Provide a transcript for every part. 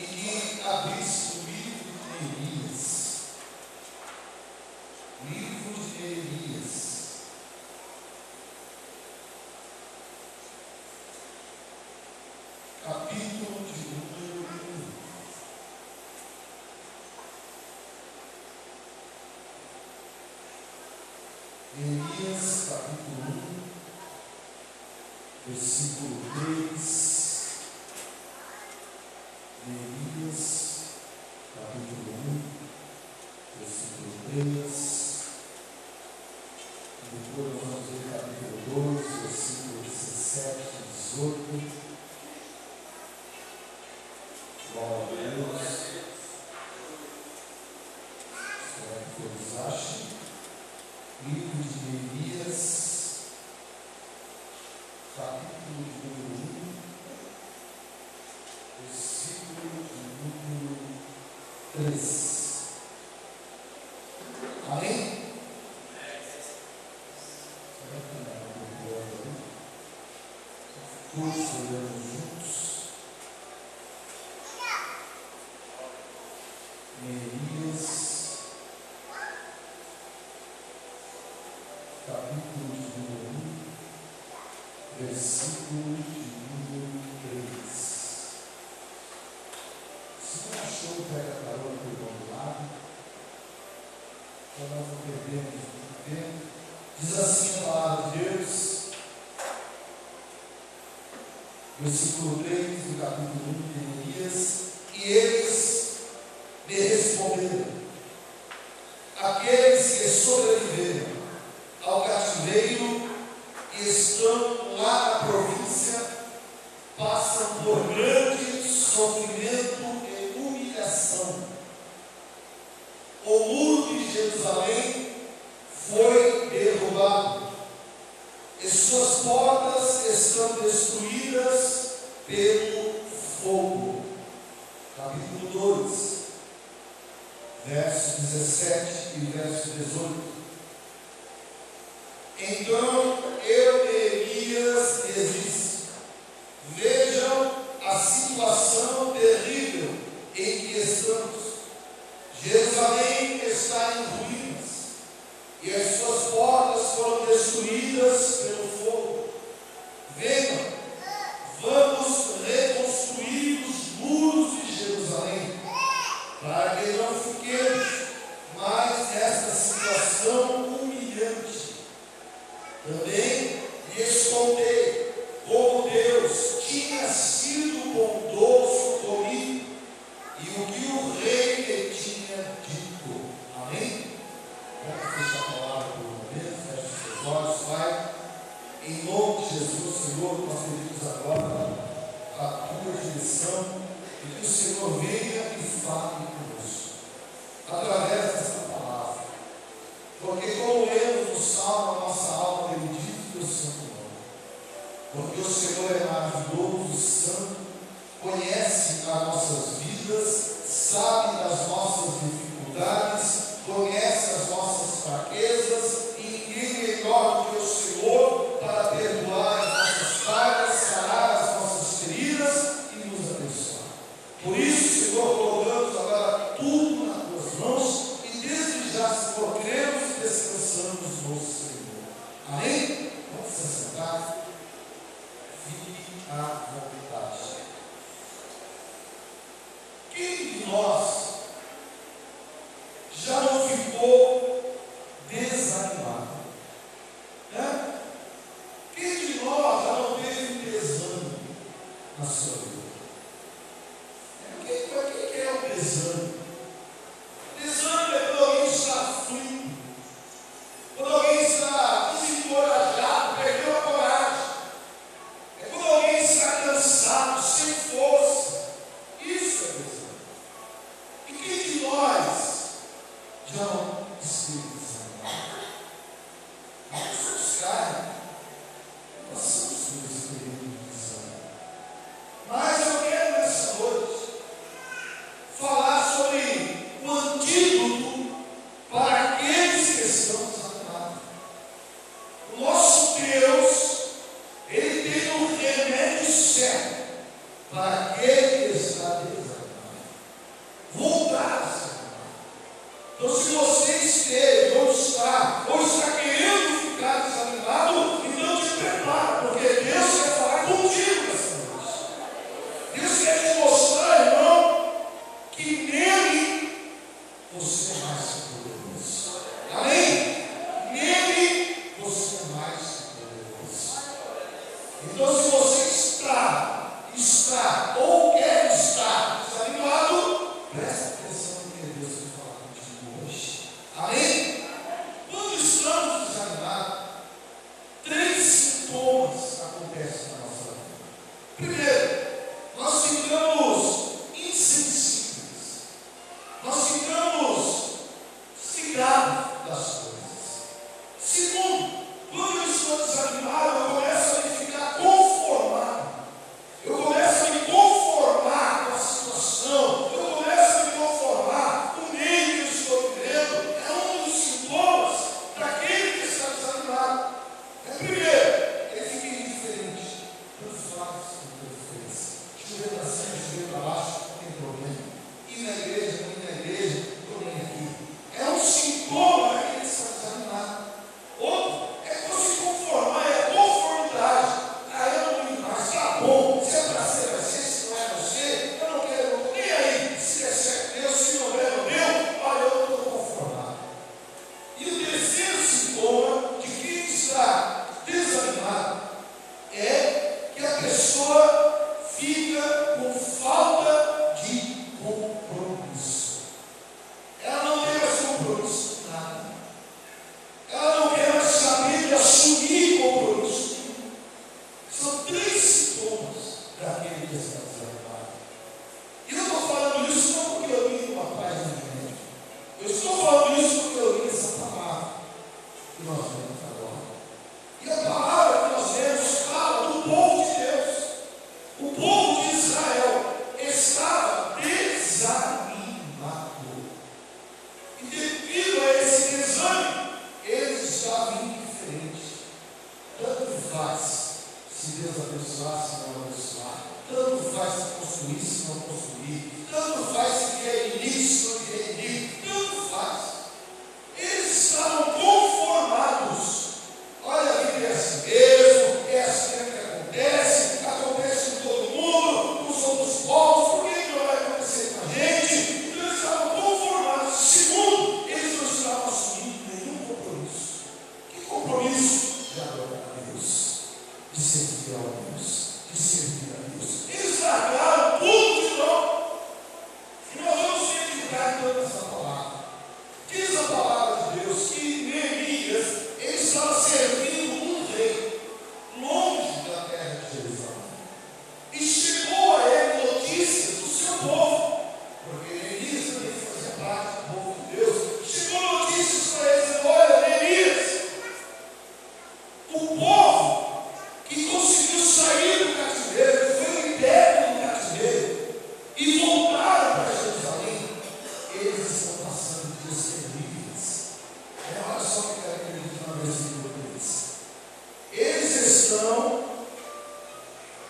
e que abrisse o livro de Neemias. Livro de Neemias. Capítulo de número 1. Neemias, capítulo 1, versículo 3. Neemias, capítulo 1, versículo 3. Depois nós vamos ver capítulo 2, versículo 17 e 18. Glória a Deus. Será que todos acham? Livro de Neemias, capítulo de número 1, versículo de número 3. Amém? Será que não é muito bom aí? Todos olhando juntos. Neemias, capítulo de número 1, versículo de número 3. Se não achou, pega a carona pelo outro lado, para nós não perdermos muito tempo. Diz assim a palavra de Deus, versículo 3 do capítulo 1 de Neemias: e eles me responderam, aqueles que sobreviveram ao cativeiro e estão lá na província passam por grande sofrimento e humilhação. O muro de Jerusalém foi derrubado e suas portas estão destruídas pelo fogo. Capítulo 2, verso 17 e verso 18. Então eu, Neemias, lhes disse: vejam a situação terrível em que estamos. Jerusalém está em ruínas e as suas portas foram destruídas pelo fogo. Venham, vamos reconstruir os muros de Jerusalém, para que não fiquemos mais nessa situação humilhante. Também lhes contei como Deus tinha sido bondoso comigo e o que o rei lhe tinha dito. Amém? Vamos fechar a palavra por uma vez, feche os seus olhos, Pai. Em nome de Jesus, Senhor, nós pedimos agora a tua direção e que o Senhor venha e fale conosco através dessa palavra. Porque como lemos no Salmo, a nossa alma bendita o santo nome. Porque o Senhor é maravilhoso, santo, conhece as nossas vidas, sabe das nossas dificuldades, conhece as nossas fraquezas, e ninguém melhor do que o Senhor para perdoar as nossas falhas, sarar as nossas feridas e nos abençoar. Por isso, Senhor, colocamos agora tudo nas tuas mãos e desde já, Senhor, cremos e descansamos no Senhor. Amém? Vamos se sentar. Fique à vontade. Quem de nós já não ficou desanimado? Né? Quem de nós já não teve um desânimo na sua vida? O que é o desânimo? Desânimo é quando alguém está aflito, quando alguém está desencorajado, perdeu a coragem, é quando alguém está cansado, sem força. Isso é desânimo. E quem de nós já não esteve desanimado? As pessoas caem, passamos por esse período de desânimo. Mas eu quero nessa noite falar sobre o antídoto para aqueles que estão desanimados. O nosso Deus, Ele tem um remédio certo para aquele que está desanimado. voltar a ser animado. Então, se você esteve, ou está querendo ficar desanimado, então te prepara, porque Deus quer falar contigo nessa noite. Deus quer te mostrar, irmão, que nele você é mais poderoso. Amém? Nele você é mais poderoso. Então, se você está ou quer estar desanimado, presta atenção no que Deus vai falar contigo hoje. Amém? Quando estamos desanimados, 3 sintomas acontecem na nossa vida. Primeiro, nós ficamos insensíveis. Nós ficamos cigados das coisas. Segundo, quando eu estou desanimado, eu começo a me ficar conformado. Eu começo a me conformar com a situação. Eu começo a me conformar com o meio que eu estou vivendo. É um dos sintomas daquele que está desanimado. Primeiro, ele fica indiferente. Tanto faz, tanto fez. Chover para cima, chover para baixo, não tem problema. Ir na igreja, não ir na igreja, estou nem aqui. É um sintoma daquele que está desanimado. Outro é você conformar, é a conformidade. Eu não ligo mais, tá bom. Se é para ser, vai ser. Se não é você, eu não quero, eu não nem aí. Se é certo Deus, se não é o meu, olha, eu estou conformado. E o terceiro sintoma de quem está desanimado é que a pessoa fica com falta de compromisso. Ela não tem mais compromisso com nada. Ela não quer mais saber de assumir compromisso. São 3 sintomas daquele que está desanimado. E eu não estou falando isso não porque eu li uma página de médico. Eu estou falando isso porque eu li essa palavra que nós vemos agora. E a palavra que nós vemos fala do povo de Deus. O povo de Israel estava desanimado. E devido a esse desânimo, eles estavam indiferentes. Tanto faz se Deus abençoar, se não abençoar. Tanto faz se construir, se não construir. Tanto faz se vier início, se não vier início. Tanto faz. Eles estavam conformados. Olha, a vida é assim mesmo, é assim que acontece com todo mundo, com os outros povos, por que não vai acontecer com a gente? Então eles estavam conformados. Segundo, eles não estavam assumindo nenhum compromisso. Que compromisso? De adorar a Deus, de ser fiel a Deus, de servir a Deus. Eles largaram tudo de novo. E nós vamos identificar toda essa palavra. Diz a palavra de Deus que Neemias, ele estava servindo um rei longe da terra de Jerusalém. E chegou a ele notícias do seu povo, porque Neemias também fazia parte do povo de Deus. Chegou notícias para ele dizendo: olha, Neemias, o povo que conseguiu sair do cativeiro, que foi liberto do cativeiro e voltaram para Jerusalém, eles estão passando dias terríveis. Olha só o que eu quero que ele diga no versículo 3. Eles estão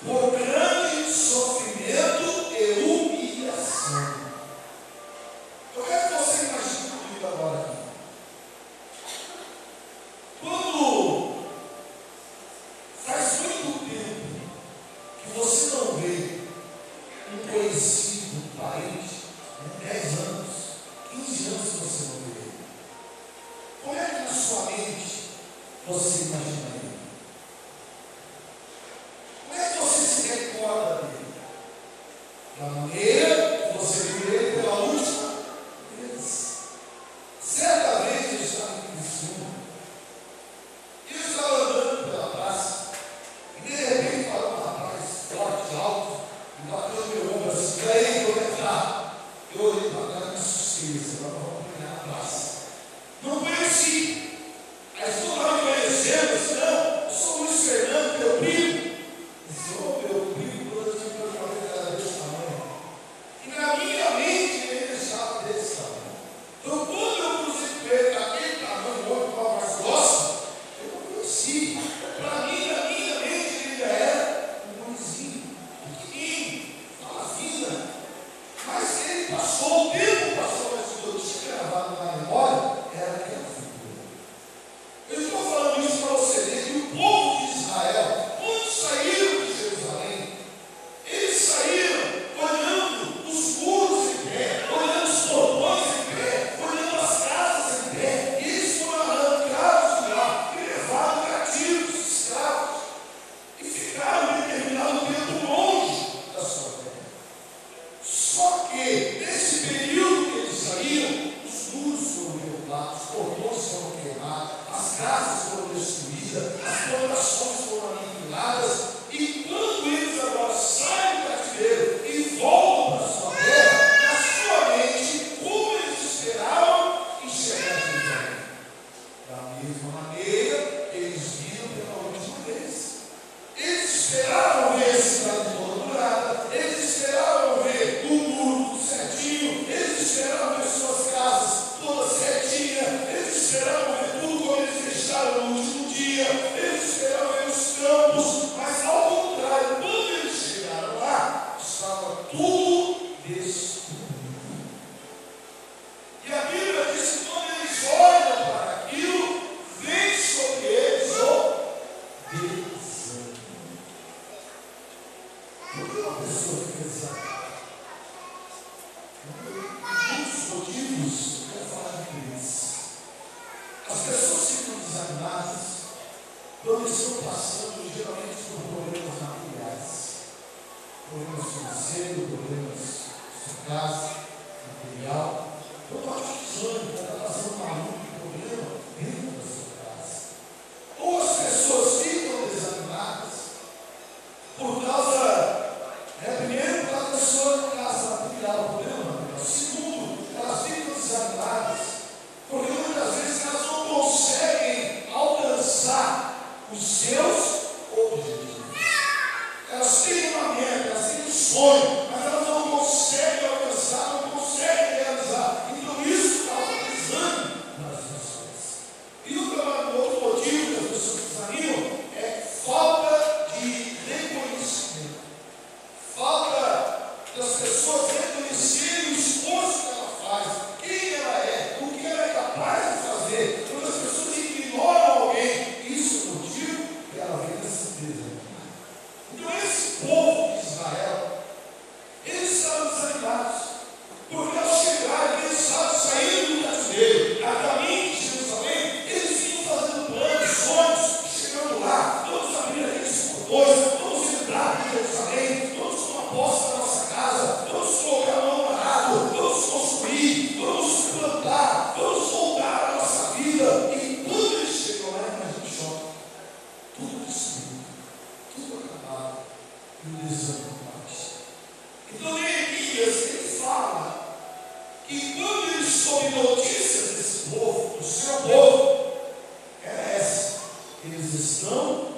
por grande sofrimento e humilhação. Eu quero que você imagine comigo agora aqui. Quando faz muito tempo que você não vê um conhecido, um parente, 10 anos, 15 anos que você não vê ele, como é que na sua mente você imagina ele? Como é que você se recorda dele? Da maneira que você viu ele pela última vez. Certa vez ele estava em Criciúma. Ele estava andando pela praça e de repente parou um rapaz forte, alto, e bateu no meu ombro assim: e aí, como é que está? Eu olhei para cá e me assustei, vamos pegar na praça. Não conheci. Aí estou lá me conhecendo, disse: não, eu sou o Luiz Fernando, teu primo. Disse: ô, meu primo, quando eu tive que fazer cada vez tamanho. que nesse período que eles saíram, os muros foram derrubados, os portões foram queimados, as casas foram destruídas, as plantações foram aniquiladas, e quando eles agora saem do cativeiro e voltam para a sua terra, na sua mente, como eles esperavam enxergar Jerusalém. Da mesma maneira, eles viram pela última vez. Eles esperavam ver a cidade toda murada, eles esperavam ver o muro tudo certinho, eles esperavam ver suas casas todas certinhas, eles esperavam ver tudo como eles deixaram no último dia, eles esperavam ver os campos, mas ao contrário, quando eles chegaram lá, estava tudo destruído. E a Bíblia diz que quando eles olham para aquilo, vem sobre eles o desânimo. Por que uma pessoa fica desanimada? Muitos motivos, eu quero falar de eles. As pessoas ficam desanimadas quando estão passando geralmente por problemas materiais, problemas financeiros, problemas de sua casa, material. Eu estou te dizendo, está passando um problema dentro da sua casa. Ou as pessoas ficam desanimadas por causa, primeiro, por causa da sua casa material, problema material. Segundo, elas ficam desanimadas porque muitas vezes elas não conseguem alcançar os seus objetivos. Elas têm uma meta, elas têm um sonho, mas elas não conseguem alcançar, não conseguem realizar. Então isso causa desânimo nas pessoas. E outro motivo que as pessoas desanimam é falta de reconhecimento. Falta das pessoas reconhecerem o esforço que ela faz, quem ela é, o que ela é capaz de fazer. Quando as pessoas ignoram alguém, isso é o motivo que ela vem a se desanimar. Então esse povo de Israel, eles estavam desanimados, porque ao chegar, eles estavam saindo do cativeiro, a caminho de Jerusalém, eles iam fazendo planos, sonhos, chegando lá, vamos abrir aqueles portões, vamos entrar em Jerusalém, vamos tomar posse da nossa casa, vamos colocar a mão no arado, vamos construir, vamos plantar, vamos voltar à nossa vida. E quando eles chegam lá, imagina o choque, tudo destruído, tudo acabado, e o desânimo bate. Então Neemias, ele fala que quando ele soube notícias desse povo, do seu povo, era essa: eles estão,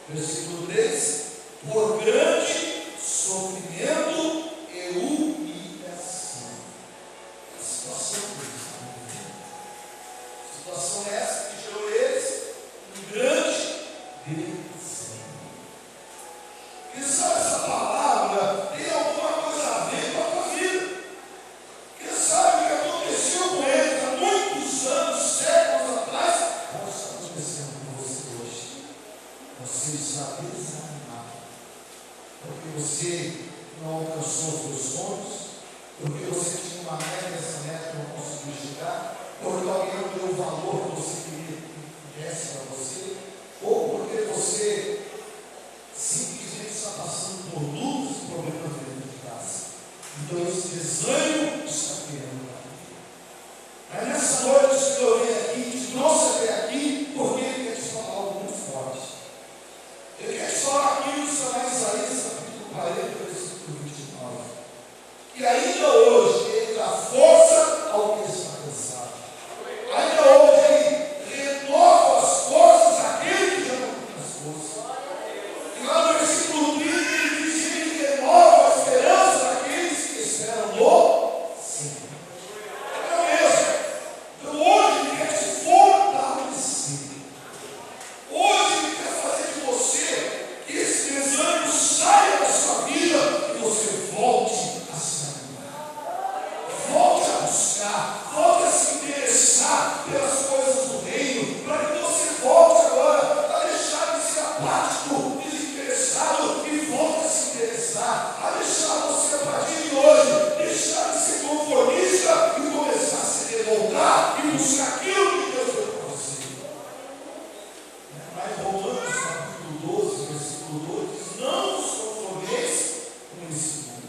versículo 3, por grande sofrimento e humilhação. A situação deles, a situação é essa que gerou eles um grande desânimo. E sabe, essa palavra tem alguma coisa a ver com a tua vida. Quem sabe o que aconteceu com eles há muitos anos, séculos atrás, pode estar acontecendo com você hoje. Você está desanimado, porque você não alcançou os seus sonhos, porque você tinha uma meta e essa meta não conseguiu chegar, porque alguém não deu o valor que você queria que desse para você, ou porque você simplesmente está passando por lutas e problemas dentro de casa. Então esse desânimo está querendo lá. Mas nessa noite o Senhor vem aqui, te trouxe até aqui, porque Ele quer te falar algo muito forte. Ele quer te falar aquilo que está lá em Isaías capítulo 40, versículo 29. E ainda hoje Ele dá força ao que está cansado. Ainda hoje Ele renova as forças àquele que já não tem as forças. E lá no versículo 30 ele diz que Ele renova a esperança daqueles que esperam no Senhor. É mesmo. Então hoje Ele quer te fortalecer. Hoje Ele quer fazer de você que esse desânimo saia da sua vida e você volte a se animar. Volte a buscar, volte a se interessar pelas coisas do reino, para que você volte agora a deixar de ser apático, desinteressado e volte a se interessar, a deixar você a partir de hoje, deixar de ser conformista e começar a se revoltar e buscar aquilo que Deus deu para você. Mas voltando ao capítulo 12, versículo 2, não vos conformeis com esse mundo.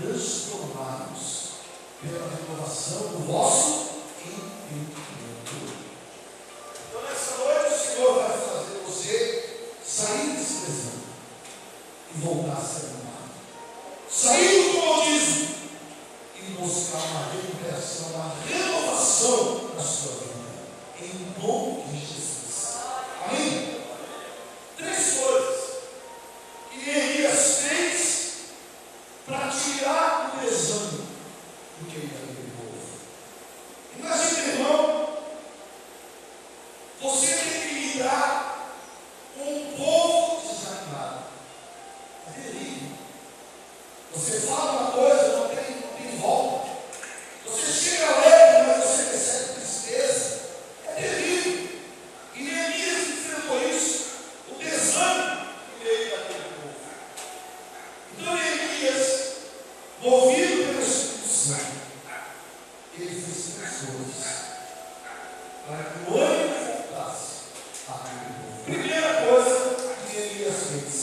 transformados pela renovação do vosso entendimento. Então, nessa noite, o Senhor vai fazer você sair desse desenho e voltar a ser amado. Sair do comodismo e buscar uma recuperação, uma renovação da sua vida. Em nome de Jesus. Amém? 3 coisas que Neemias fez para tirar o desânimo do que ele daquele povo. Imagina, irmão, você tem que lidar com um povo desanimado. É terrível. Você fala uma coisa, não tem volta. Você chega alegre, mas você recebe tristeza. É terrível. E Neemias enfrentou isso, o desânimo no meio daquele povo. Então Neemias, movido pelo Espírito Santo, ele fez 3 coisas para que o ânimo voltasse àquele povo. Primeira coisa que Neemias fez,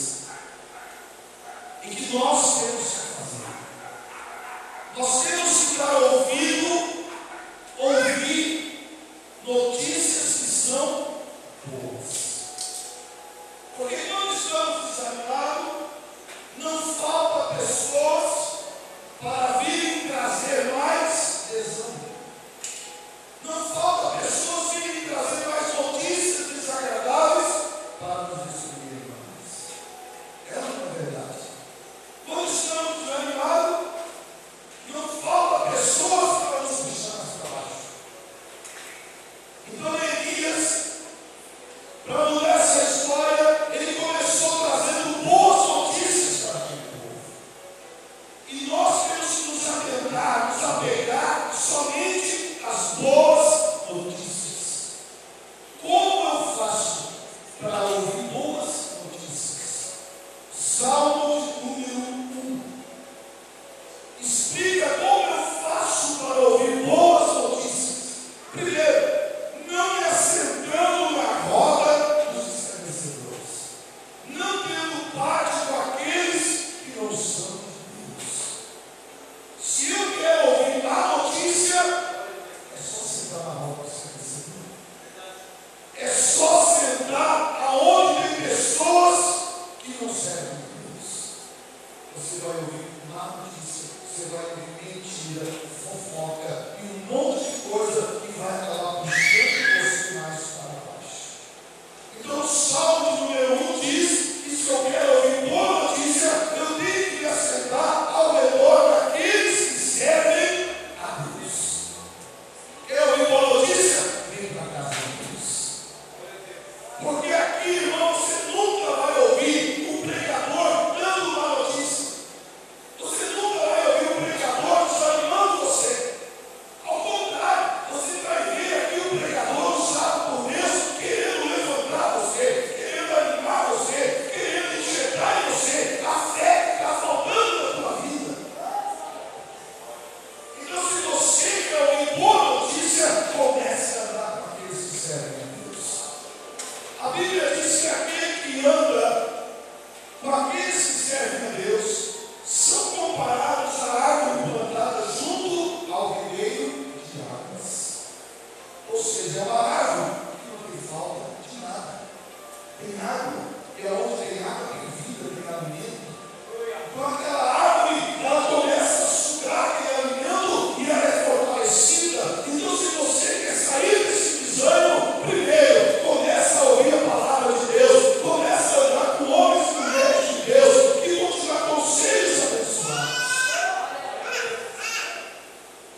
e que nós temos que fazer, nós temos que dar ouvido, ouvir notícias que são boas. Porque quando estamos desanimados, não falta pessoas para virem trazer mais desânimo. Não falta pessoas virem trazer mais notícias desagradáveis para nos destruir mais. É uma verdade. Quando estamos desanimados, não falta pessoas para nos puxar mais para baixo. Então Neemias, para mudar essa história, ele começou trazendo boas notícias para aquele povo. E nós temos que nos atentar, nos apegar somente às boas notícias. Como eu faço para ouvir boas notícias? Salmo número 1 explica como eu faço para ouvir boas notícias. Primeiro, não me assentando na roda dos escarnecedores, não tendo parte com aqueles que não são de Deus. Se eu quero ouvir a notícia, é só sentar na roda dos escarnecedores. É só sentar aonde tem pessoas que não servem a Deus. Você vai ouvir má notícia, você vai ouvir mentira, fofoca e um monte de coisa que vai acabar puxando você mais para baixo. Então o Salmo número 1 diz que se eu quero ouvir boa notícia, eu tenho que me assentar ao redor daqueles que servem a Deus. Quer ouvir boa notícia? Vem para a casa de Deus. Porque aqui, irmão, você nunca vai ouvir o pregador dando uma notícia. Você nunca vai ouvir o pregador desanimando você. Ao contrário, você vai ver aqui o pregador usado por Deus, querendo levantar você, querendo animar você, querendo injetar em você a fé que está faltando na tua vida. Então, se você quer ouvir boa notícia, comece a andar com aqueles que servem a Deus. A Bíblia diz que aquele que anda com aqueles que servem a Deus são comparados à árvore plantada junto ao ribeiro de águas. Ou seja, é uma árvore que não tem falta de nada. Tem água, e onde tem água tem vida, tem alimento. Então aquela árvore, ela começa a sugar aquele alimento e ela é fortalecida. Então, se você quer sair desse desânimo, primeiro, começa a ouvir a palavra de Deus, começa a andar com homens e mulheres de Deus, que vão te dar conselhos abençoados.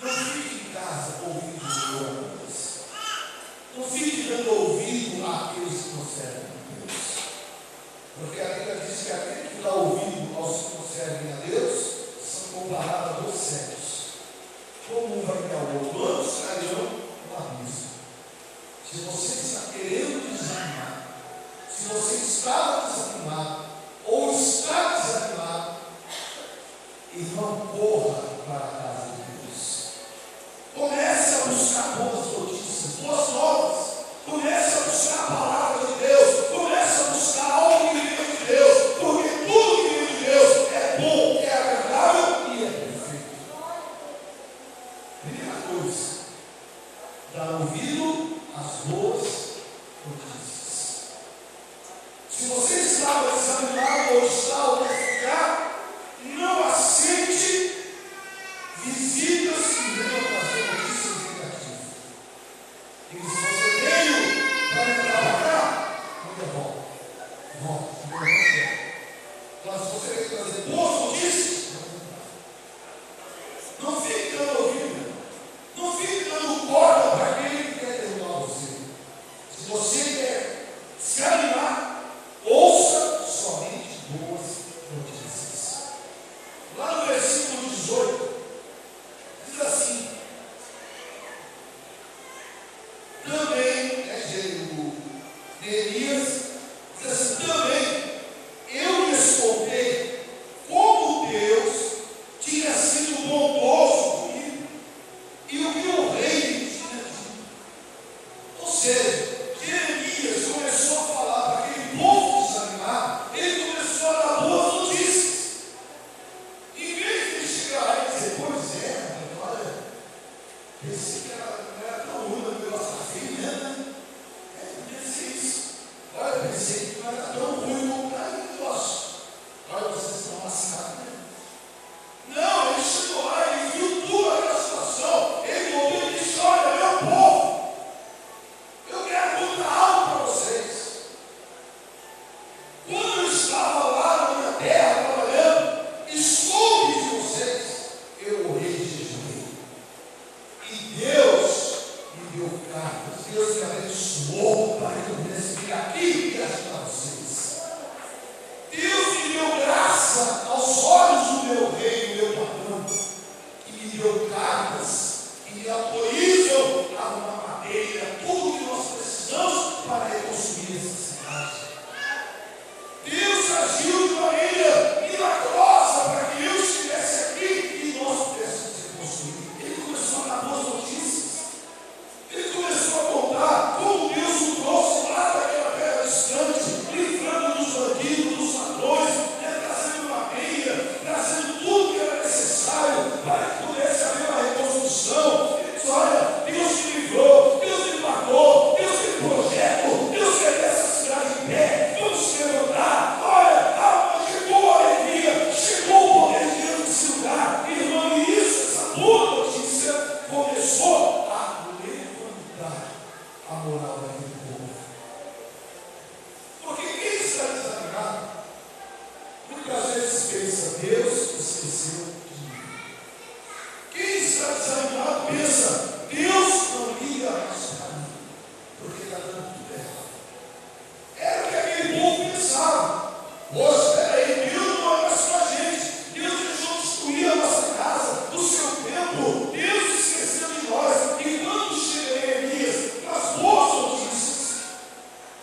Não fique em casa ouvindo coisas. Não fique dando ouvido àqueles que não servem a Deus. Porque a Bíblia diz que aquele que dá ouvido aos que não servem a Deus são comparados a 2 cegos. Como um vai ter ao outro, ambos cairão no abismo. Se você está querendo desanimar, se você está desanimado ou está desanimado, irmão, corra para a casa de Deus. Comece a buscar boas notícias, boas novas. Comece a buscar a palavra de Deus. Comece a buscar algo que vem de Deus. Porque tudo que vem de Deus é bom, é agradável e é perfeito. Pensei que não era tão ruim, o negócio está feio mesmo, né? Pensei isso. Olha, pensei que não era tão ruim comprar o negócio. Olha, vocês estão lascados, né? Não, ele chegou lá, ele viu toda aquela situação. Ele ouviu e disse: olha, meu povo, eu quero contar algo para vocês. Quando eu estava lá na minha terra trabalhando, e soube de vocês, eu orei de jejum. E Deus me deu cartas, Deus me abençoou para que eu pudesse vir aqui e ajudar vocês. Deus me deu graça aos olhos do meu rei, do meu patrão, que me deu cartas, que me autorizam a arrumar madeira, tudo que nós precisamos para reconstruir essa cidade. Deus agiu de maneira milagrosa para que eu estivesse aqui e nós pudéssemos reconstruir. Ele começou a dar boas notícias. Ele começou a contar como Deus o trouxe lá daquela terra distante, livrando dos bandidos, dos ladrões, trazendo madeira, trazendo tudo que era necessário para que pudesse haver uma reconstrução. Ele disse: olha, Deus me livrou, Deus me guardou, Deus me projeto, Deus quer essa cidade em pé, vamos se levantar. Olha, chegou a alegria, chegou o poder de Deus nesse lugar. Irmão, e isso, essa boa notícia, começou a levantar a moral daquele povo. Porque quem está desanimado, muitas vezes pensa: Deus esqueceu de mim. Quem está desanimado pensa: Deus não liga mais para mim, porque está dando tudo errado. Era o que aquele povo pensava. Hoje, peraí, Deus não olha mais para a gente. Deus deixou destruir a nossa casa, o seu templo. Deus esqueceu de nós. E quando chega Neemias com as boas notícias,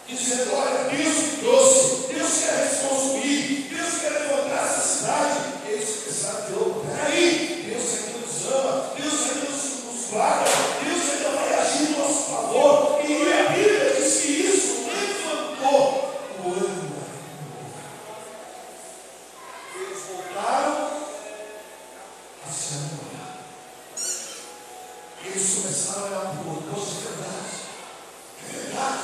dizendo: olha, Deus me trouxe, Deus quer reconstruir, Deus quer levantar essa cidade, eles começaram de novo: peraí, Deus ainda nos ama, Deus ainda nos guarda, Deus ainda vai agir em nosso favor. E a Bíblia diz que isso levantou o ânimo. Eles voltaram a se animar. Eles começaram a olhar para o outro: poxa, é verdade, é verdade.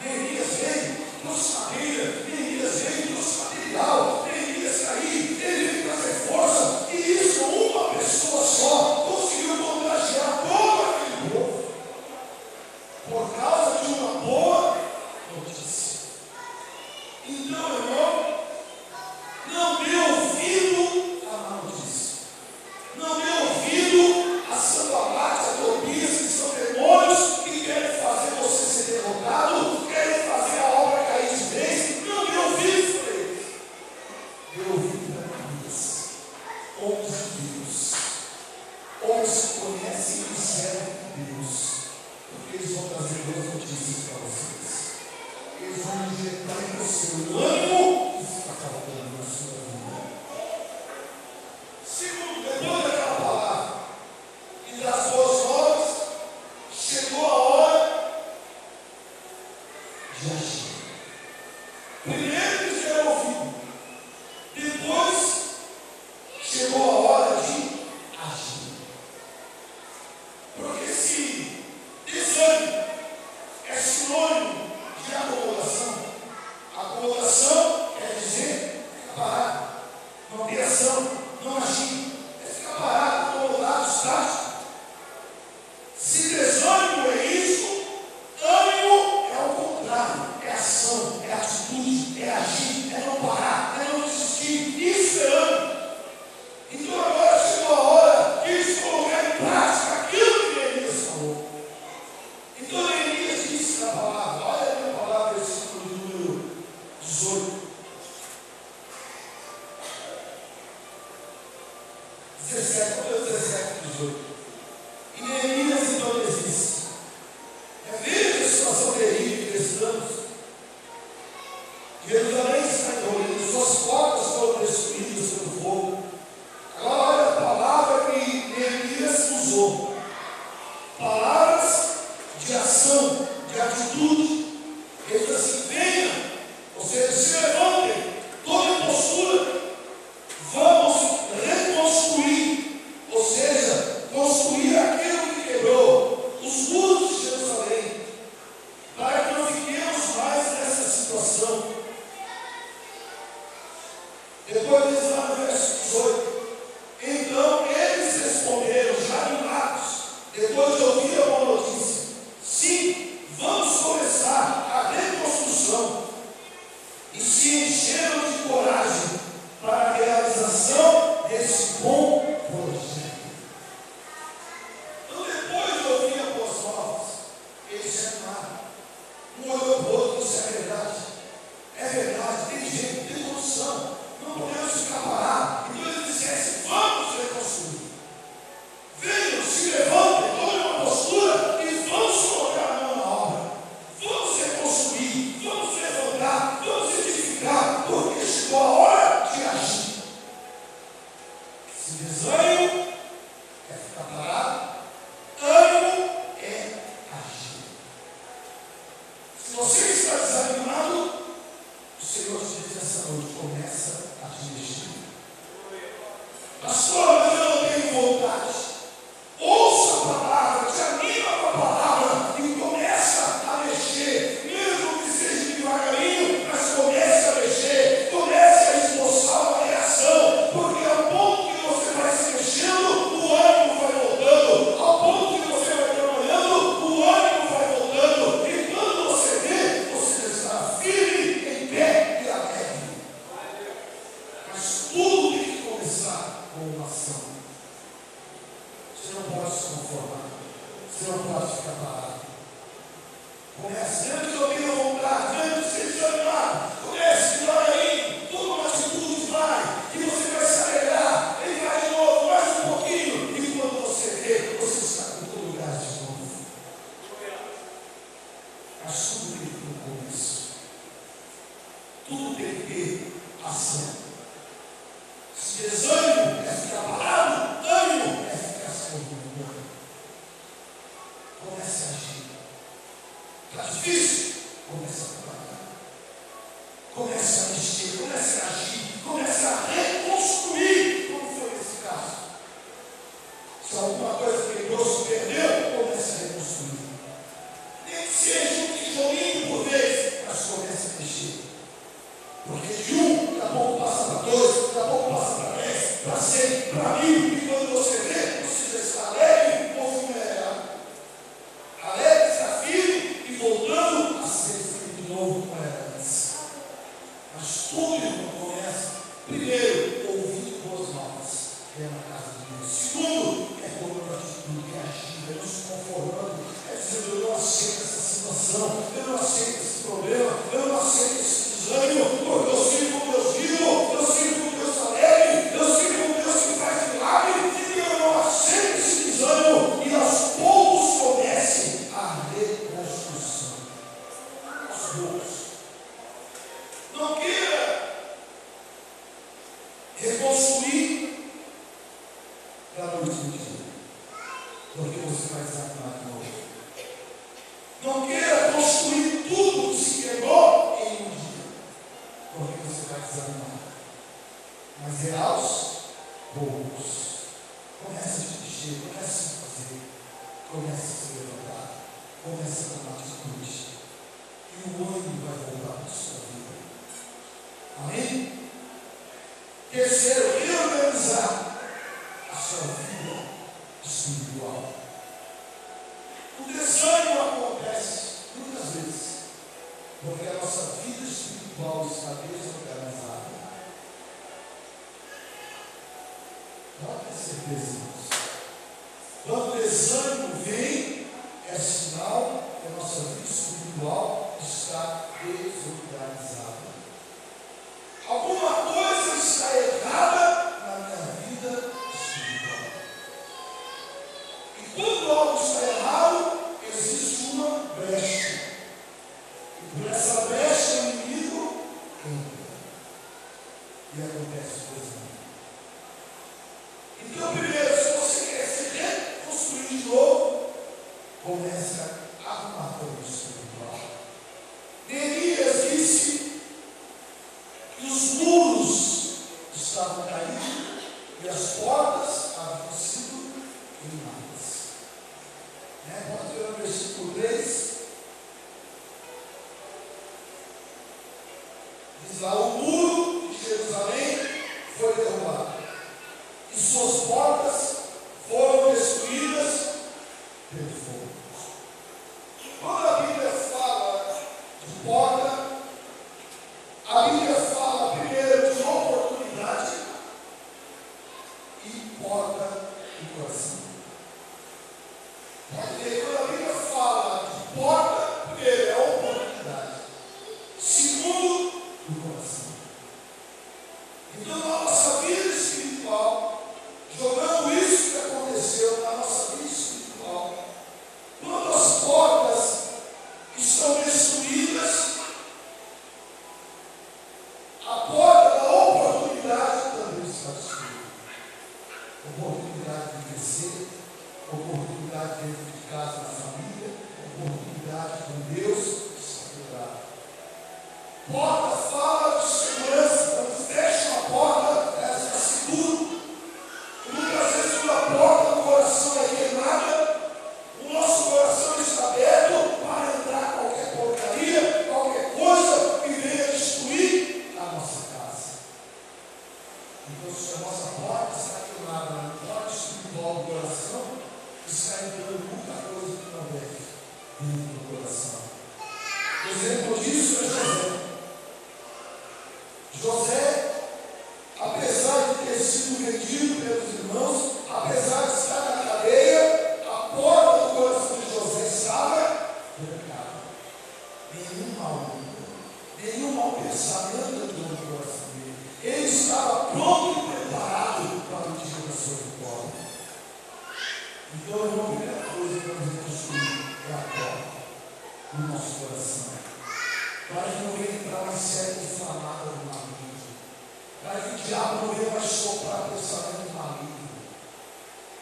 Neemias veio, trouxe madeira, Neemias veio, trouxe material, Neemias caiu, ele veio trazer força. E isso, uma pessoa só conseguiu contagiar todo aquele povo, por causa de uma boa notícia. Então, irmão, não dê ouvido à má notícia. Não dê ouvido a Sanbalate, a Tobias, que são demônios que querem fazer você ser derrotado, querem fazer a obra cair de vez. Não dê ouvido para eles. Dê ouvido para Neemias, homens de Deus, homens que conhecem e servem Deus, porque eles vão trazer boas notícias para vocês. Eles vão injetar em você o ânimo que está faltando na sua vida. Segundo, depois daquela palavra e das boas novas, chegou a hora de agir. Primeiro eles deram ouvido, depois chegou a hora de agir. Porque se desânimo é sinônimo de acomodação, acomodação quer dizer ficar parado, não ter ação, não agir, é ficar parado, acomodado, estático. Se desânimo é isso, ânimo é o contrário, é ação, é atitude, é agir, é não parar, é não desistir. Isso é ânimo. Então agora chegou a hora de eles colocarem em prática aquilo que Neemias falou. Então Neemias disse na palavra, olha a minha palavra, versículo número 18. 17, 18. E Neemias então lhes disse: veja a situação terrível que estamos. Jerusalém está envolvida, suas portas foram destruídas pelo fogo. Agora olha a palavra que Neemias usou. Palavras de ação, de atitude. Ele diz assim: venha, ou seja, se levantem, tomem postura, vamos reconstruir, ou seja, construir aquilo que quebrou. Você não pode ficar parado. Comece, antes eu tenho vontade, antes de ser desanimado. Comece, vai aí, toma uma atitude, vai, e você vai se alegrar. Ele vai de novo, mais um pouquinho. E quando você vê, você está em todo lugar de novo. Mas tudo tem que ter um começo. Tudo tem que ter ação. Se desânimo é ficar parado, ânimo é ficar se movimentando. Comece a agir. Está difícil? Comece a trabalhar. Comece a mexer, comece a agir, comece a reconstruir, como foi nesse caso. Se alguma coisa quebrou, se perdeu, comece a reconstruir. Nem que seja um tijolinho por vez, mas comece a mexer. Porque de um, daqui a pouco passa para dois, daqui a pouco passa para 10, para 100, para 1000, e quando você vê, você já está alegre, alegre, está firme e voltando a ser firme de novo como era antes. Mas tudo começa, primeiro, ouvindo boas novas, que é na casa de Deus. Segundo, é tomando atitude, é agindo, é não se conformando, é dizendo: eu não aceito essa situação, eu não aceito esse problema, eu não aceito esse desânimo, porque eu sirvo um Deus vivo, eu sirvo um Deus alegre, eu sirvo um Deus que faz milagre, e eu não aceito esse desânimo, e aos poucos comece a reconstrução. Aos poucos. Não queira reconstruir da noite do dia, porque você vai desanimar de novo. Não queira construir tudo que se quebrou em um dia, porque você vai desanimar. Mas é aos poucos. Comece a te mexer, comece a fazer, comece a se levantar, comece a tomar atitude. E o ânimo vai voltar para a sua vida. Amém? Terceiro, reorganizar a sua vida espiritual. O desânimo acontece muitas vezes porque a nossa vida espiritual está desorganizada. Pode ter certeza disso. Quando o desânimo vem, é sinal que a nossa vida espiritual está desorganizada. Alguma coisa está errada na minha vida espiritual. E quando algo está errado, existe uma brecha. E por essa brecha o inimigo entra. E acontece coisa. Então, primeiro, se você quer se reconstruir de novo, comece a arrumar todo o espiritual. Neemias disse que os muros estavam caídos e as portas haviam sido queimadas. Pode ver no versículo 3. Diz lá: o muro de Jerusalém foi derrubado e suas portas foram destruídas pelo fogo. Quando a Bíblia fala de porta, a Bíblia fala primeiro de oportunidade e porta do coração. Pode ver, quando a Bíblia fala de porta, primeiro é a oportunidade, segundo, do coração. Então, na nossa vida espiritual, jogando isso que aconteceu na nossa vida espiritual, quando as portas estão destruídas, a porta da oportunidade também está destruída. Oportunidade de crescer, oportunidade dentro de casa, na família, oportunidade com Deus, está quebrada. Porta fala de segurança. Quando fecha uma porta, ela está segura. E muitas vezes, quando a porta do coração é queimada, o nosso coração está aberto para entrar qualquer porcaria, qualquer coisa que venha destruir a nossa casa. Então, se a nossa porta está queimada, na porta espiritual do coração, está entrando muita coisa que não deve dentro do coração. O exemplo disso é José. José, apesar de ter sido vendido pelos irmãos, apesar de estar na cadeia, a porta do coração Então, irmão, a primeira coisa que nós reconstruir é a porta do nosso coração. Para que não venha entrar uma série inflamada do maligno. Para que o diabo não venha mais soprar pensamento maligno.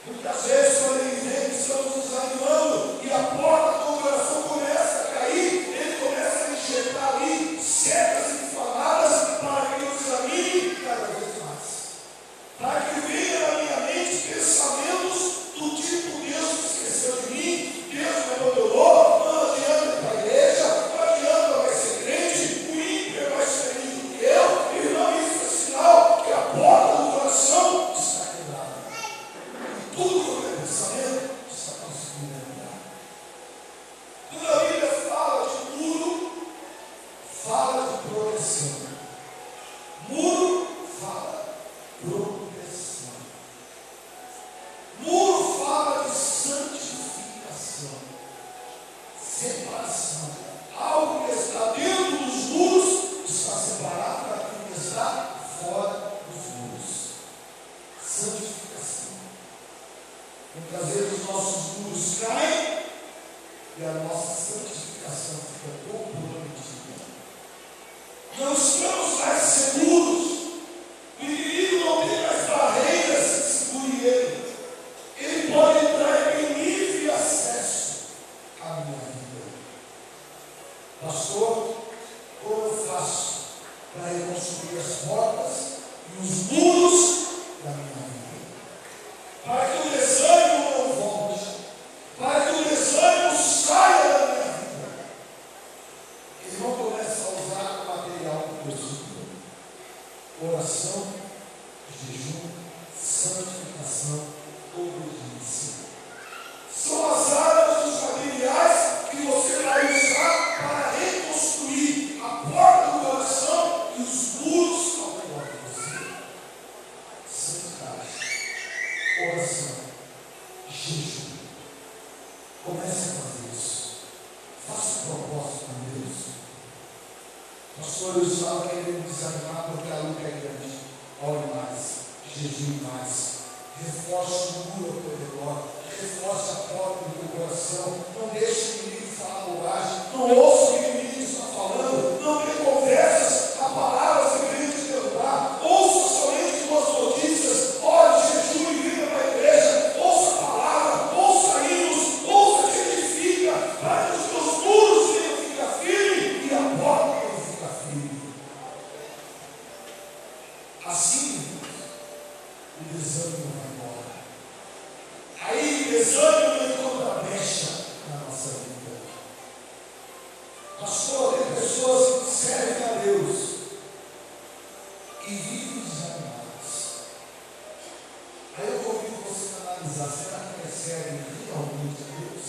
Porque às vezes, quando ele vem, estamos nos animando e a porta do coração começa a cair, ele começa a injetar ali setas inflamadas para que eu examine cada vez mais. Para que venha na minha mente pensamentos do tipo: Deus esqueceu de mim, Deus me abandonou, não adianta ir para a igreja, não adianta mais ser crente, o ímpio é mais feliz do que eu. Irmão, isso é sinal que a porta do coração está quebrada. E tudo que é pensamento está conseguindo entrar. Quando a Bíblia fala de muro, fala de proteção. Muro fala proteção. Muro fala de santificação, separação. Algo que está dentro dos muros está separado daquilo que está fora dos muros. Santificação. Muitas vezes os nossos muros caem e a nossa santificação fica comprometida. Não estamos mais seguros. O inimigo não tem mais barreiras que segurem ele. Ele pode entrar em livre acesso à minha vida. Pastor, como eu faço para reconstruir as portas e os muros da minha vida? Para que o desânimo não volte, para que o desânimo saia da minha vida. Eles vão começar a usar o material que Deus deu: oração, jejum, santificação, obediência. São as áreas dos materiais que você vai usar para reconstruir a porta do coração e os muros ao redor de você. Santidade, oração, jejum. Comece a fazer isso. Faça um propósito com Deus. Pastor, eu estava querendo desanimar porque a luta é grande. Ore mais, jejum mais. Reforce o muro ao teu redor. Reforce a porta do teu coração. Não deixe o inimigo falar bobagem. Não ouça o que o inimigo está falando. Não dê conversas a palavras que venham te derrubar. Ouça somente boas notícias. Ore, jejum e venha para a igreja. Ouça a palavra, ouça hinos, ouça que edifica, para que os teus muros venham ficar firmes e a porta venha ficar firme. Assim, o desânimo vai embora. Aí o desânimo encontra brecha na nossa vida. Pastor, tem pessoas que servem a Deus e vivem desanimadas. Aí eu convido você a analisar: será que elas servem realmente a Deus?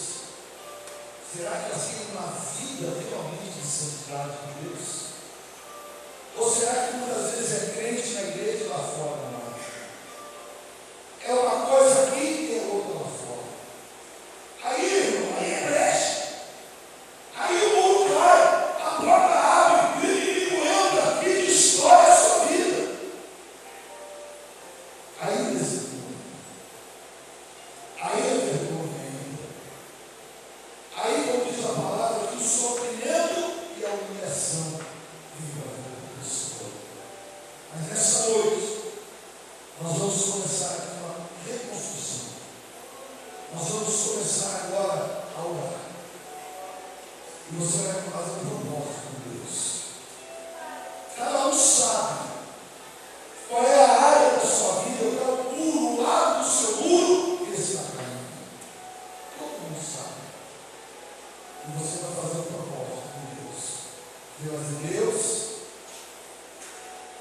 Será que elas têm uma vida realmente de santidade com Deus? Ou será que muitas vezes é crente na igreja e lá fora não? É uma coisa aqui e é outra lá fora. Aí, irmão, aí é brecha. Aí o muro cai, a porta abre, e o inimigo entra e destrói a sua vida. Aí o desânimo. Aí a vergonha entra. Aí, como diz a palavra, que o sofrimento e a humilhação vivem a vida da pessoa. Mas nessa noite, nós vamos começar aqui uma reconstrução. Nós vamos começar agora a orar. E você vai fazer um propósito com Deus. Cada um sabe qual é a área da sua vida, qual é o muro, o lado do seu muro que está caindo. Todo mundo sabe. E você vai fazer um propósito com Deus. Você vai dizer: Deus,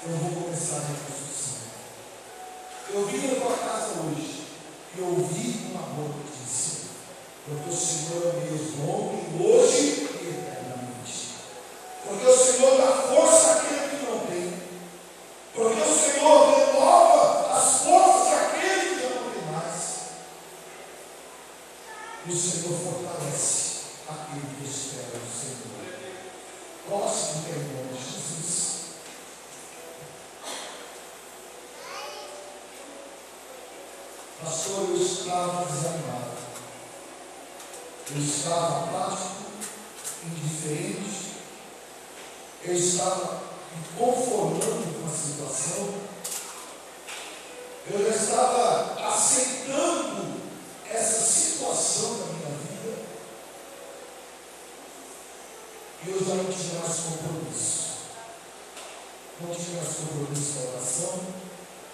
eu vou começar a reconstrução. Eu vim na tua casa hoje e ouvi uma boa notícia. Porque o Senhor é mesmo ontem, hoje e eternamente. Porque o Senhor dá força àquele que não tem. Porque o Senhor renova as forças àquele que já não tem mais. E o Senhor fortalece aquele que espera no Senhor. Próximo que é o nome de Jesus. Pastor, eu estava desanimado. Eu estava apático, indiferente. Eu estava me conformando com a situação. Eu já estava aceitando essa situação da minha vida. E eu já não tinha mais compromisso. Não tinha mais compromisso com a oração.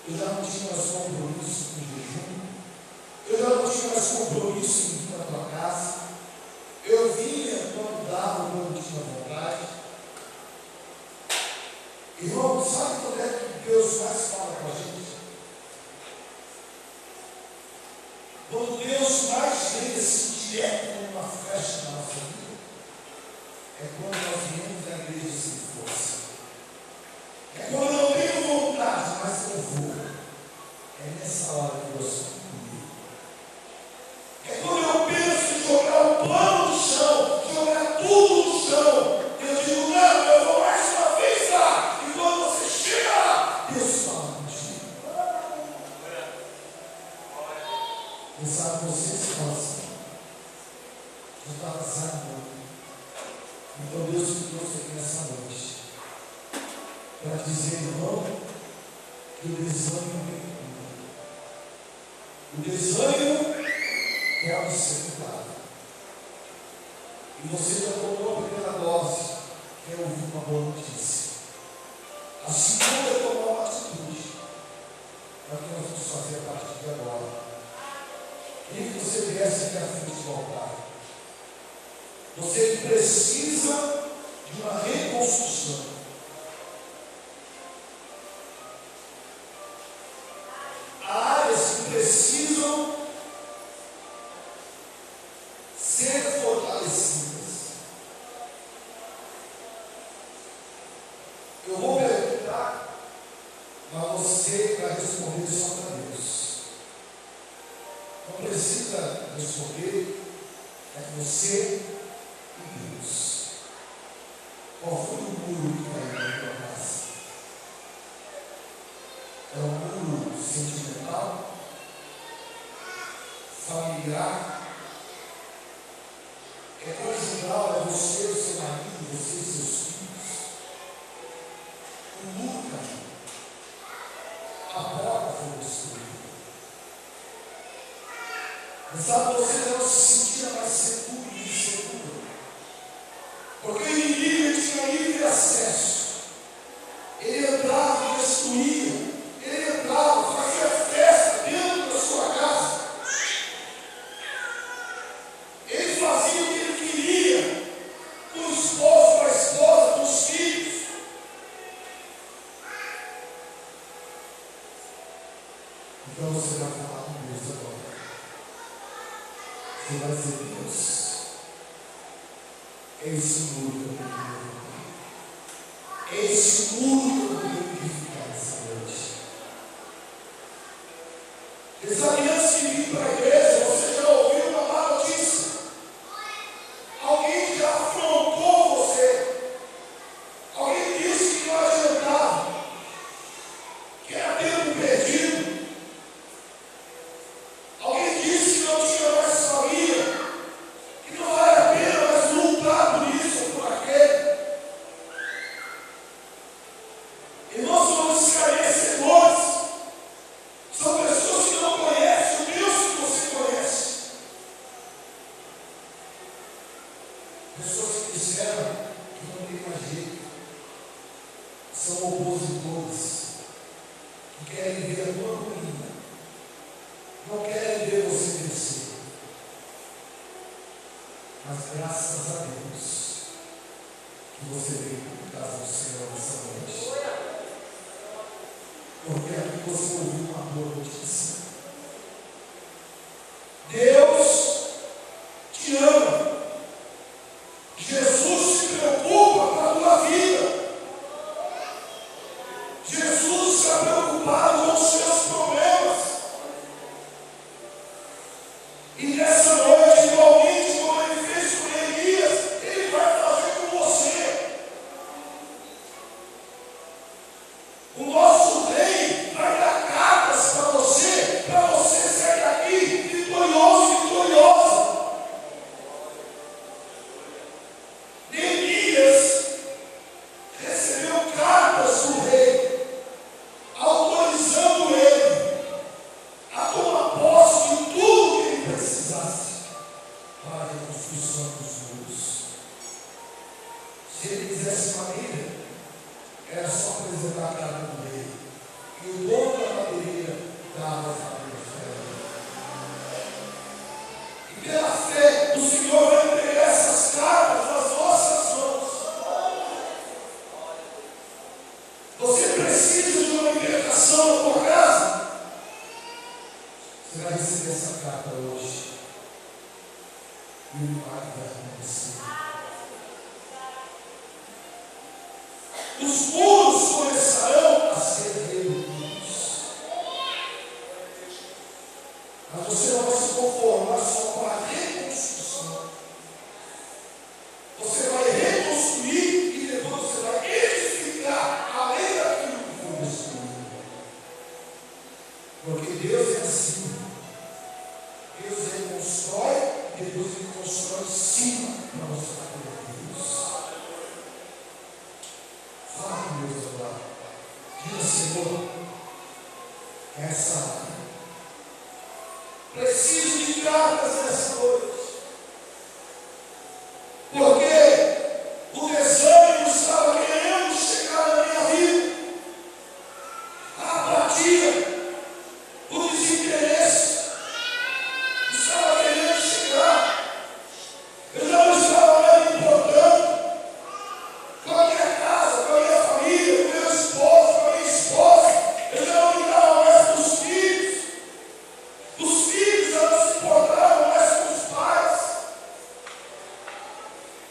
Eu já não tinha mais compromisso com o jejum. Eu já não tinha mais compromisso em vir na tua casa. Eu vinha quando dava, quando tinha vontade. Irmão, sabe quando é que Deus mais fala com a gente? Quando Deus mais vem assim direto numa festa na nossa vida, é quando nós viemos à igreja sem força. É quando eu não tenho vontade, mas eu vou. É nessa hora que Deus fala comigo. É quando eu penso em jogar o plano no chão, jogar tudo no chão. Eu digo, não, eu vou mais uma vez lá. E quando você chega lá, Deus fala contigo. E sabe, você se fala assim. Eu estava desanimando. Então Deus me trouxe aqui nessa noite para dizer, irmão, que o desânimo vem comigo. O desânimo pode ser curado. E você já tomou a primeira dose, que é ouvir uma boa notícia. A segunda é tomar uma atitude. É o que nós vamos fazer a partir de agora. Queria que você viesse aqui à frente do altar. Você que precisa de uma reconstrução. Há áreas que precisam ser fortalecidas. Eu vou perguntar, mas você vai responder só para Deus. Não precisa responder, é você e Deus. Qual foi o muro que caiu na tua casa? É um muro sentimental? Familiar? É conjugal, é você, o seu marido, você e seus filhos. O muro caiu. A porta foi destruída. Mas sabe, você não se sentia mais seguro e inseguro. Porque o inimigo tinha livre acesso. Ele entrava e destruía. Ele entrava, fazia festa dentro da sua casa. Ele fazia o que ele queria com o esposo, com a esposa, com os filhos. Então você vai falar com Deus agora. Você vai dizer, Deus, é esse muro que eu tenho que levantar. É esse muro que eu tenho que edificar nessa noite. E sabe, antes de vir para a igreja, você já ouviu uma má notícia. Alguém já afrontou você. Alguém disse que não adiantava, que era tempo perdido. Alguém disse que não tinha mais família, que não vale a pena mais lutar por isso ou por aquele. E nós somos esclarecedores. São pessoas que não conhecem o Deus que você conhece. Pessoas que disseram que não tem mais jeito. São opositores. Que querem ver a tua ruína. Não querem ver você crescer. Mas graças a Deus que você veio por casa do Senhor nessa noite. Porque aqui você ouviu uma boa notícia. Deus te ama. Jesus se preocupa com a tua vida. Jesus está preocupado com os seus problemas. E nessa noite, igualmente como ele fez com Elias, ele vai fazer com você. O nosso rei vai dar cartas para você sair e o milagre vai acontecer. Os muros começarão a ser reerguidos. Mas você não vai se conformar só com a reconstrução. Você vai reconstruir e depois você vai edificar além daquilo que foi destruído. Porque Deus é assim. Deus reconstrói e depois Ele constrói em cima para mostrar que Ele é Deus. Fala com Deus agora. Diga, Senhor, essa hora. Preciso de cartas nessa noite. Porque o desânimo estava querendo chegar na minha vida. A apatia, o desinteresse estava querendo chegar. Eu já não estava mais me importando com a minha casa, com a minha família, com o meu esposo, com a minha esposa. Eu já não ligava mais com os filhos. Os filhos já não se importavam mais com os pais.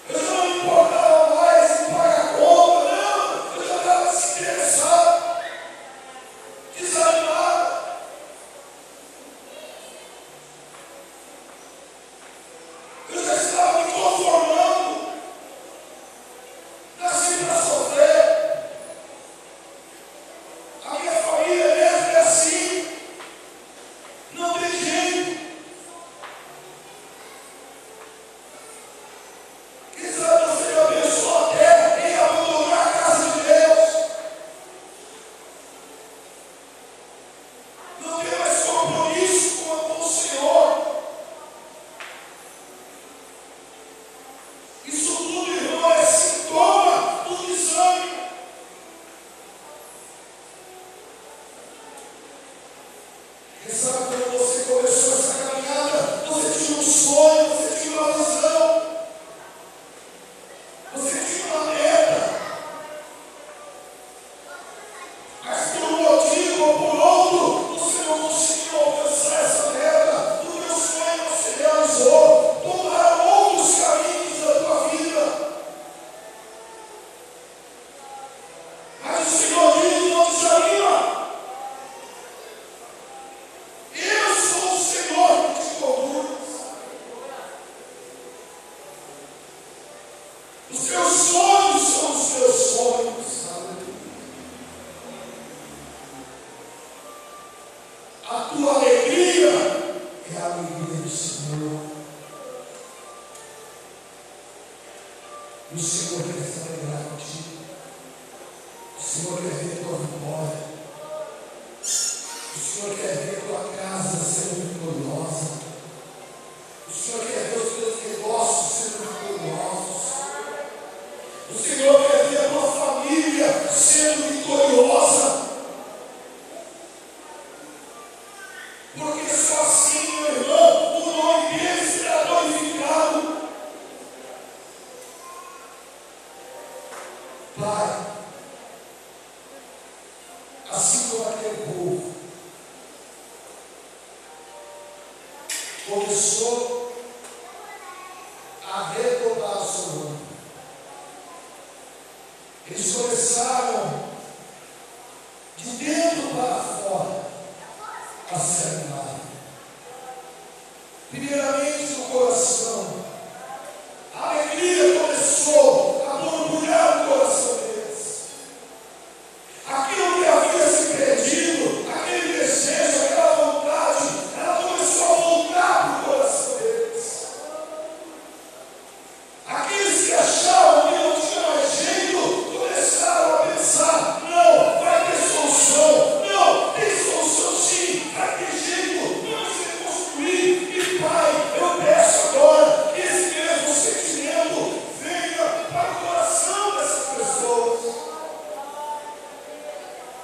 Eu já não me importava mais em pagar conta, não. Eu já estava desinteressado, desanimado. Eu já estava me conformando. Nasci para sofrer. A minha família mesmo é assim. Não tem jeito. Quem sabe você já pensou até em abandonar a casa de Deus? Não tem mais compromisso com o Senhor. Isso tudo, irmão, é sintoma do desânimo. Quem sabe quando você começou essa caminhada, você tinha um sonho, você tinha uma visão, você tinha uma meta. Mas por um motivo ou por outro, você não conseguiu alcançar essa meta. O teu sonho não se realizou. Tomaram outros caminhos da tua vida. Mas o Senhor diz: não desanima. Eu sou o Senhor que te conduz. Os teus sonhos são os teus sonhos. A tua alegria é a alegria do Senhor. E o Senhor quer se alegrar contigo. O Senhor quer ver tua vitória. O Senhor quer ver tua casa sendo vitoriosa. O Senhor quer ver os teus negócios sendo vitoriosos. O Senhor quer ver a tua família sendo vitoriosa. Porque só assim, meu irmão, o nome dele será glorificado. Pai, assim como aquele povo começou a retomar o seu nome. Eles começaram de dentro para fora a se animar. Primeiramente no coração. A alegria começou a borbulhar no coração deles. Aquilo que havia se perdido, aquele desejo, aquela vontade, ela começou a voltar para o coração deles. Aqueles que achavam que não tinha mais jeito, começaram a pensar: não, vai ter solução. Não, tem solução sim, vai ter jeito, vamos reconstruir. E Pai, eu peço agora que esse mesmo sentimento venha para o coração dessas pessoas.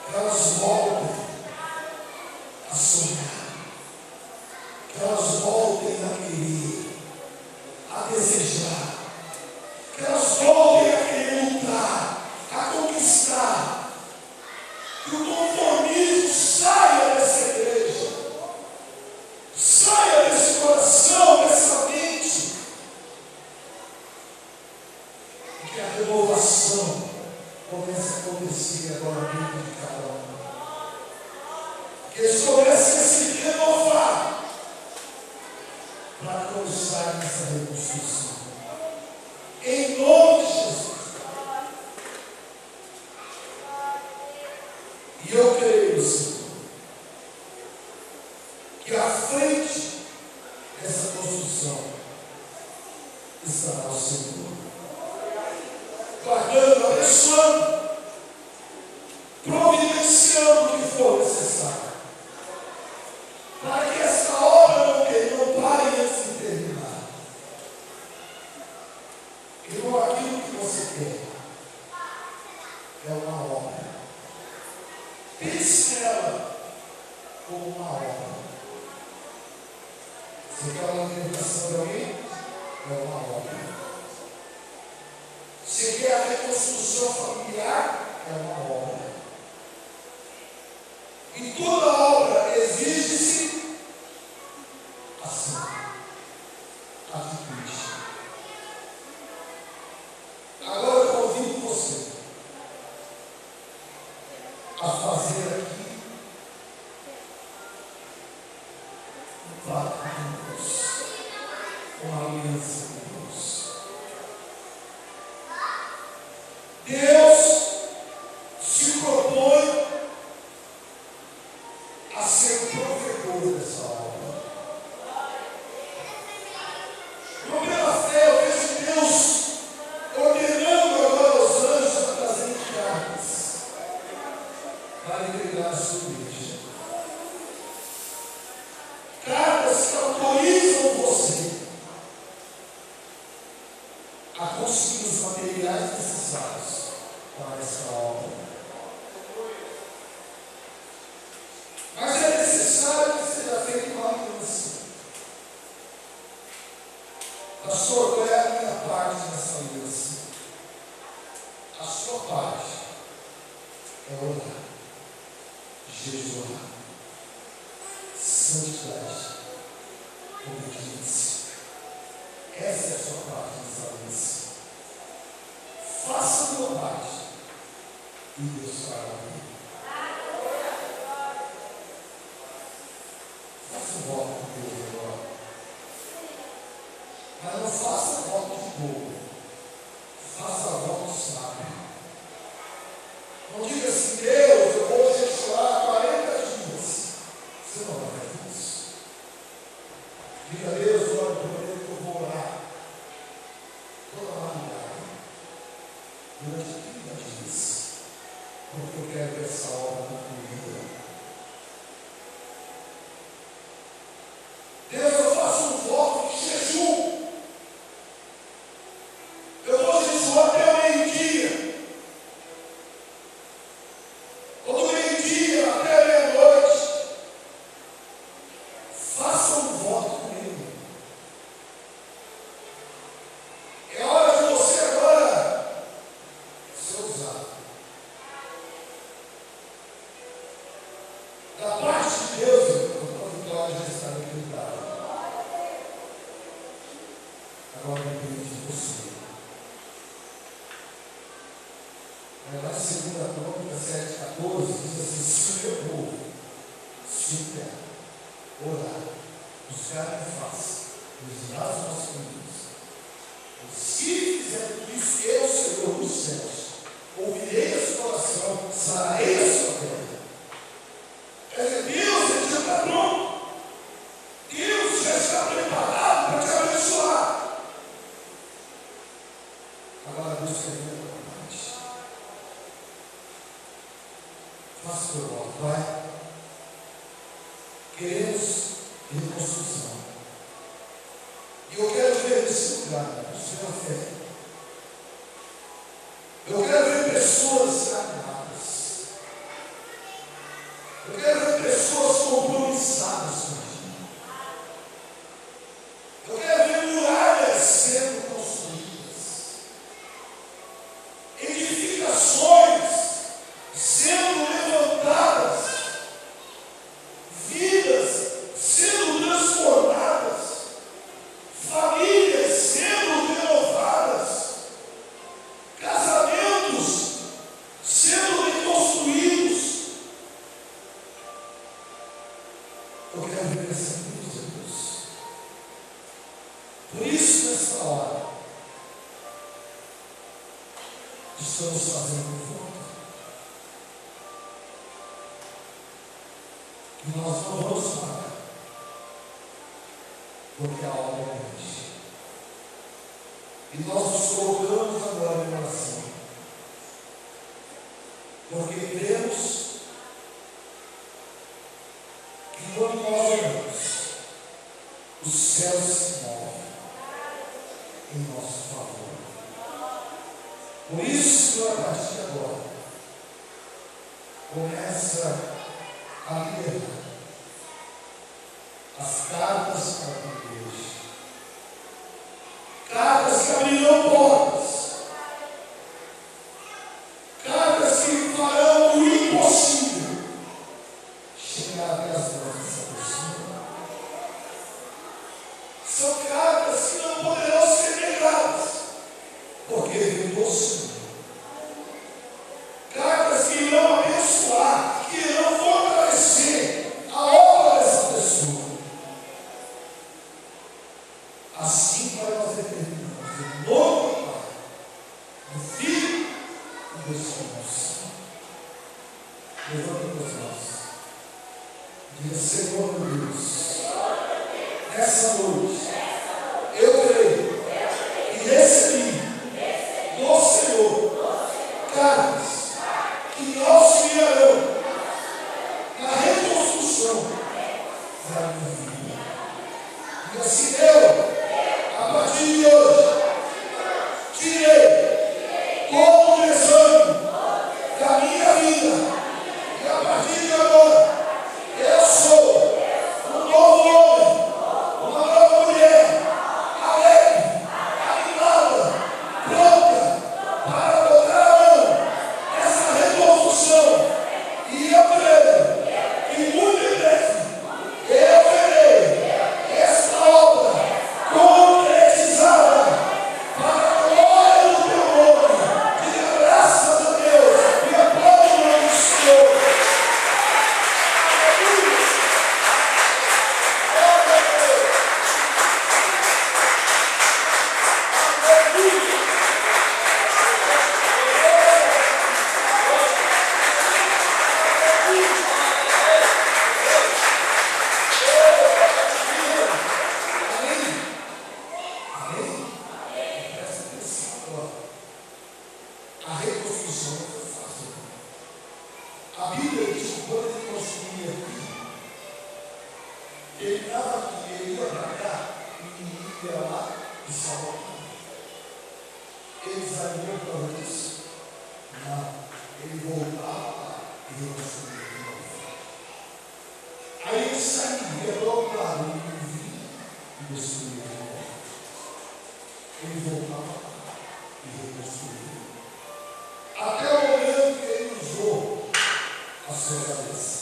Que elas voltem a sonhar. Que elas voltem a querer, a desejar. Que elas voltem a querer lutar, a conquistar. Que o conformismo saia dessa igreja, saia desse coração, dessa mente. para começar essa reconstrução. Em nome de Jesus. E eu creio, Senhor, que à frente dessa construção estará o Senhor, guardando, abençoando, providenciando o que for necessário, para que essa obra não pare antes de terminar. Irmão, aquilo que você quer é uma obra. Pense nela como uma obra. Você quer uma alimentação de alguém? É uma obra. Você quer a reconstrução familiar? É uma obra. E toda obra exige-se ação, atitude. Agora eu convido você a fazer aqui um pacto com Deus, uma aliança com Deus. Deus se propõe a ser o provedor dessa obra. Pela fé, eu vejo Deus ordenando agora aos anjos a trazerem cartas para entregar a sua igreja. Cartas que autorizam você a conseguir os materiais necessários para essa obra. Mas é necessário que seja feita uma aliança. Pastor, qual é a minha parte nessa aliança? A sua parte é orar, jejuar, santidade, obediência. Essa é a sua parte nessa aliança. Faça a sua parte e Deus fará a minha. Faça um voto com Deus agora. Mas não faça voto de bobo. Faça voto sábio. Não diga assim, Deus, eu vou jejuar 40 dias. Você não vai fazer isso. Diga, Deus, olha, prometo que eu vou orar toda madrugada, durante 30 dias, porque eu quero ver essa obra concluída. Deus, eu faço um voto de jejum. Eu vou jejuar até o meio-dia. Ou do meio-dia até a meia-noite. Faça um voto comigo. É hora de você agora ser usado. Da parte de Deus, a vitória já está decretada. Agora depende de você. Lá em 2 Crônicas 7,14 diz assim: se o meu povo se empenhar, orar, buscar a minha face, vigiar os nossos caminhos, se fizer tudo isso, eu, Senhor dos céus, ouvirei a sua oração, sararei a sua terra. Quer dizer, Deus ele já está pronto. Deus já está preparado para te abençoar. Agora Deus quer ver a tua parte. Faça o teu voto, vai. Queremos reconstrução. E eu quero ver nesse lugar o Senhor fé. Eu quero ver pessoas sagradas. Eu quero ver pessoas compromissadas com a gente. Eu quero ver muralhas sendo construídas. Edificações sendo levantadas. Vidas sendo transformadas. Famílias sendo renovadas. Casamentos sendo Por isso, nessa hora, estamos fazendo juntos. E nós não vamos parar, porque a obra é grande. E nós nos colocamos agora em oração, porque cremos que quando nós oramos, os céus se movem em nosso favor. Por isso que a partir de agora começa a liberar as cartas para a igreja. Cartas que abrirão portas. Cartas que farão o impossível chegar até as mãos dessa pessoa. São cartas que não poderão ser negadas, porque vem do Senhor. Cartas que irão abençoar, que irão fortalecer a obra dessa pessoa. Assim para nós determinamos, em nome do Pai, do Filho e do Espírito Santo. Levante as mãos. Diga: Senhor meu Deus, nessa noite, eu creio e recebi do Senhor cartas que não auxiliarão na reconstrução da minha vida. E assim eu, a partir de hoje, tirei todo o desânimo da minha vida. E a partir de agora, eu sou um novo homem, uma nova mulher, alegre, animada, pronta para botar a mão nessa reconstrução. E eu creio que muito em breve eu verei esta obra concretizada para a glória do teu nome. Diga graças a Deus e aplaude o nome do Senhor. A reconstrução não foi fácil. A Bíblia diz que quando ele construía aqui, ele estava aqui, ele ia para cá, e ia lá e salvava. Ele desanimou para isso? Não. Ele voltava e reconstruía de novo. Aí ele saía do altar, ele vinha e destruía de novo. Ele voltava e reconstruía. Até o momento que ele usou a sua cabeça.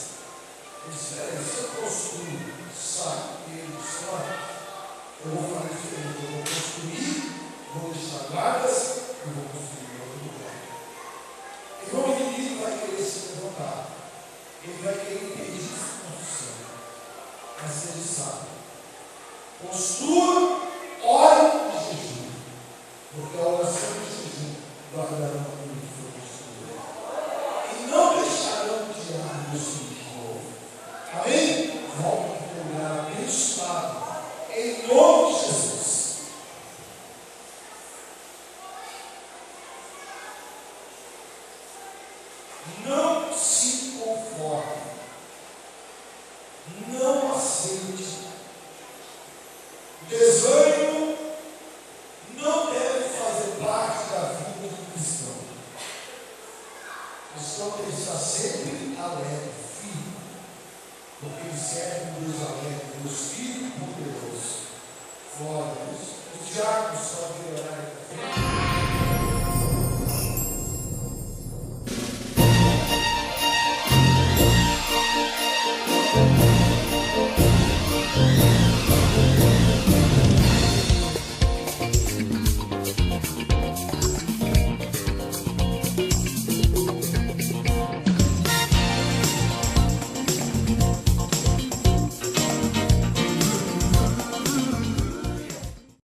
Ele disse: espera aí, se eu construir, sai, e ele disse: olha, eu vou fazer diferente, eu vou construir, vou deixar guardas e vou construir em outro lugar. Então o inimigo vai querer se levantar, ele vai querer impedir essa construção, mas ele sabe. Construa, ore e jejum, porque a oração e o jejum guardarão aquilo que foi construído. E não deixarão de ar do Senhor de novo. Amém? Volta para o lugar abençoado, em nome de Jesus. Não se conforme, não aceite. Desânimo não deve fazer parte da vida do cristão. O cristão tem que estar sempre alegre, firme, porque ele serve um Deus alegre, Deus firme e poderoso. Glória a Deus. Os diáconos